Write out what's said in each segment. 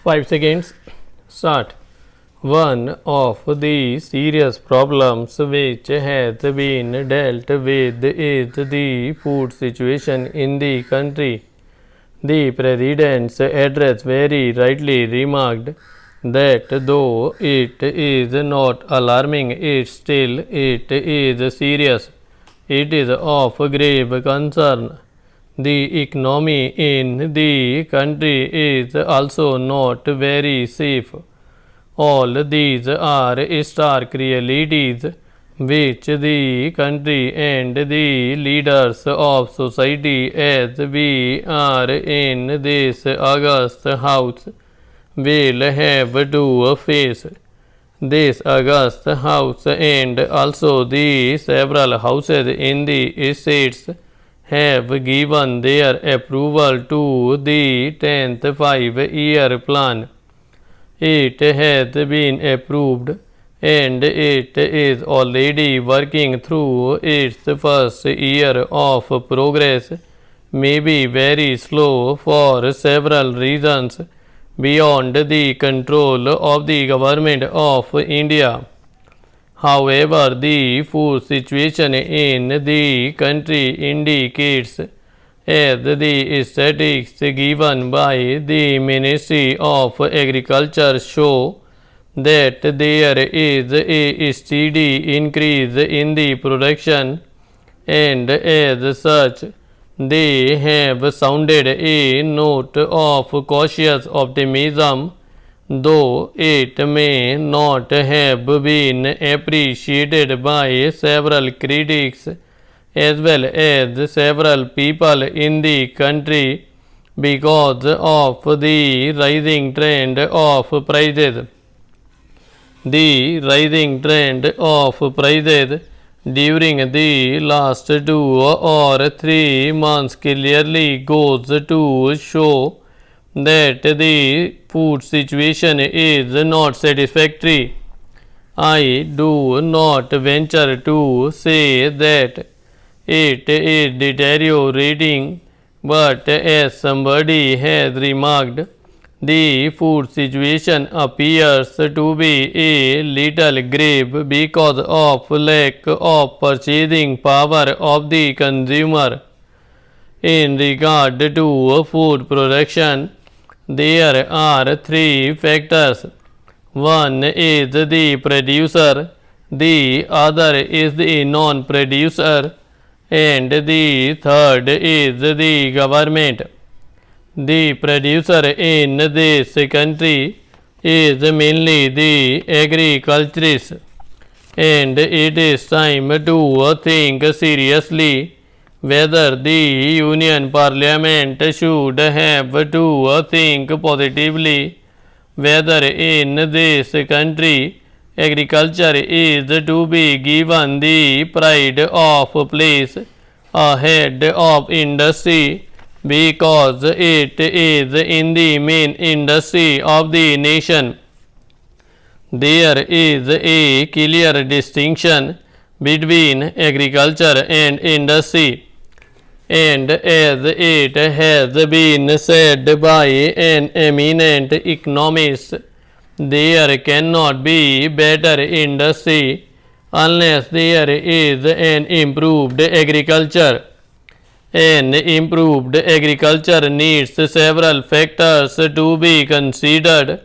5 seconds. Start. One of the serious problems which has been dealt with is the food situation in the country. The President's address very rightly remarked that though it is not alarming, it is serious. It is of grave concern. The economy in the country is also not very safe. All these are stark realities which the country and the leaders of society, as we are in this august house, will have to face. This august house and also the several houses in the states have given their approval to the 10th 5-year plan. It has been approved and it is already working through its first year of progress, may be very slow for several reasons beyond the control of the government of India. However, the food situation in the country indicates, as the statistics given by the Ministry of Agriculture show, that there is a steady increase in the production, and as such they have sounded a note of cautious optimism, though it may not have been appreciated by several critics as well as several people in the country because of the rising trend of prices. The rising trend of prices during the last 2 or 3 months clearly goes to show that the food situation is not satisfactory. I do not venture to say that it is deteriorating, but as somebody has remarked, the food situation appears to be a little grave because of lack of purchasing power of the consumer. In regard to food production, there are 3 factors. One is the producer, the other is the non-producer, and the third is the government. The producer in this country is mainly the agriculturists, and it is time to think seriously whether the Union Parliament should have to think positively whether in this country agriculture is to be given the pride of place ahead of industry, because it is in the main industry of the nation. There is a clear distinction between agriculture and industry, and as it has been said by an eminent economist, there cannot be better industry unless there is an improved agriculture. An improved agriculture needs several factors to be considered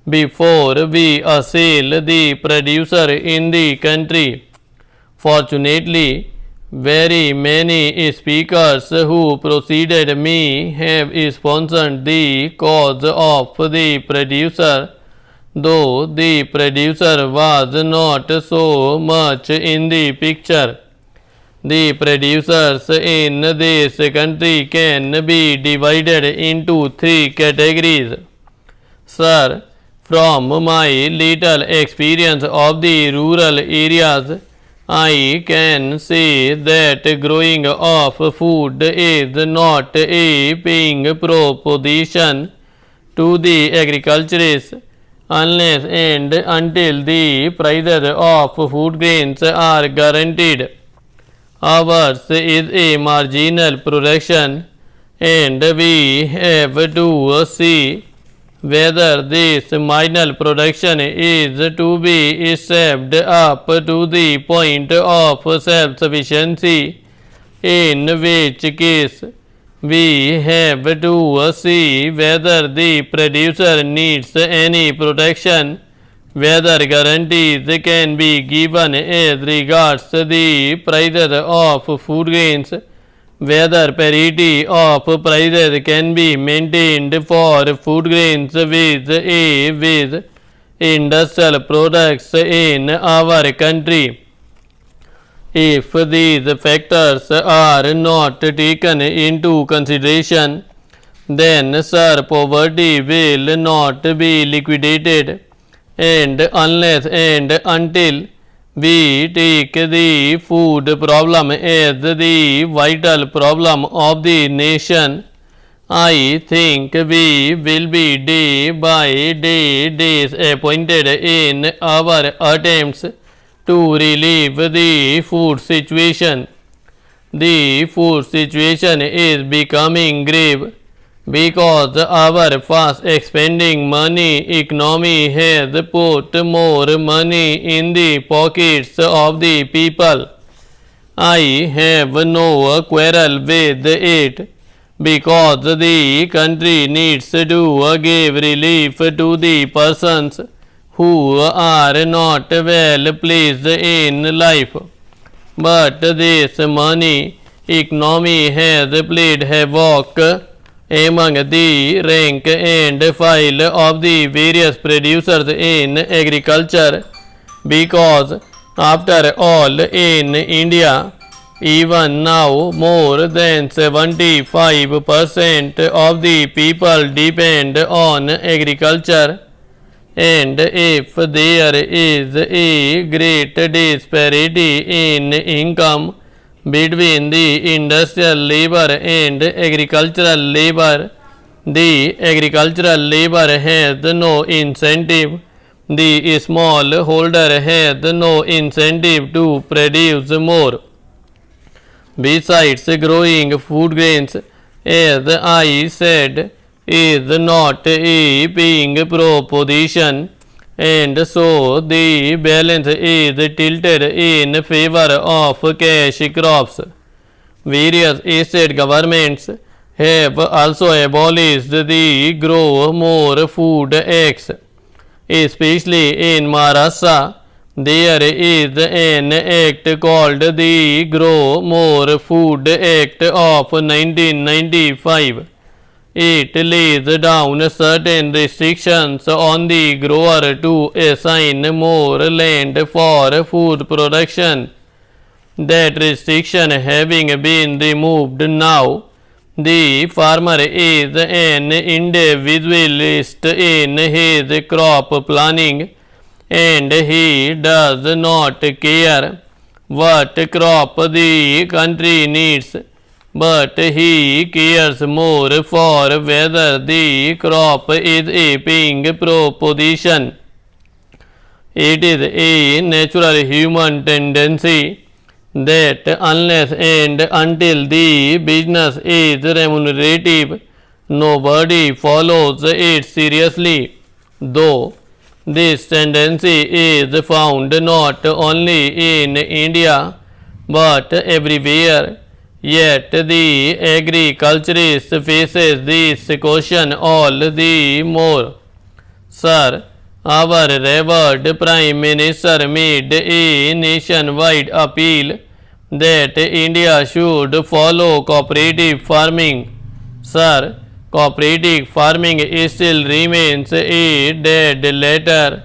before we assail the producer in the country. Fortunately, very many speakers who preceded me have sponsored the cause of the producer, though the producer was not so much in the picture. The producers in this country can be divided into 3 categories. Sir, from my little experience of the rural areas, I can say that growing of food is not a paying proposition to the agriculturists unless and until the prices of food grains are guaranteed. Ours is a marginal production, and we have to see whether this marginal production is to be stepped up to the point of self-sufficiency, in which case we have to see whether the producer needs any protection, whether guarantees can be given as regards the prices of food grains, whether parity of prices can be maintained for food grains with industrial products in our country. If these factors are not taken into consideration, then sir, poverty will not be liquidated, and unless and until we take the food problem as the vital problem of the nation, I think we will be day by day disappointed in our attempts to relieve the food situation. The food situation is becoming grave because our fast expanding money economy has put more money in the pockets of the people. I have no quarrel with it, because the country needs to give relief to the persons who are not well pleased in life. But this money economy has played havoc among the rank and file of the various producers in agriculture, because after all in India, even now more than 75% of the people depend on agriculture, and if there is a great disparity in income between the industrial labor and agricultural labor, the agricultural labor has no incentive, the small holder has no incentive to produce more. Besides, growing food grains, as I said, is not a paying proposition, and so the balance is tilted in favor of cash crops. Various state governments have also abolished the Grow More Food Acts, especially in Maharashtra. There is an act called the Grow More Food Act of 1995. It lays down certain restrictions on the grower to assign more land for food production. That restriction having been removed now, the farmer is an individualist in his crop planning, and he does not care what crop the country needs, but he cares more for whether the crop is a paying proposition. It is a natural human tendency that unless and until the business is remunerative, nobody follows it seriously, though this tendency is found not only in India but everywhere. Yet the agriculturist faces this question all the more. Sir, our revered Prime Minister made a nationwide appeal that India should follow cooperative farming. Sir, cooperative farming still remains a dead letter,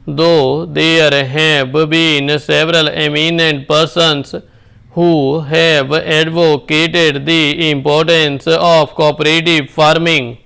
though there have been several eminent persons who have advocated the importance of cooperative farming.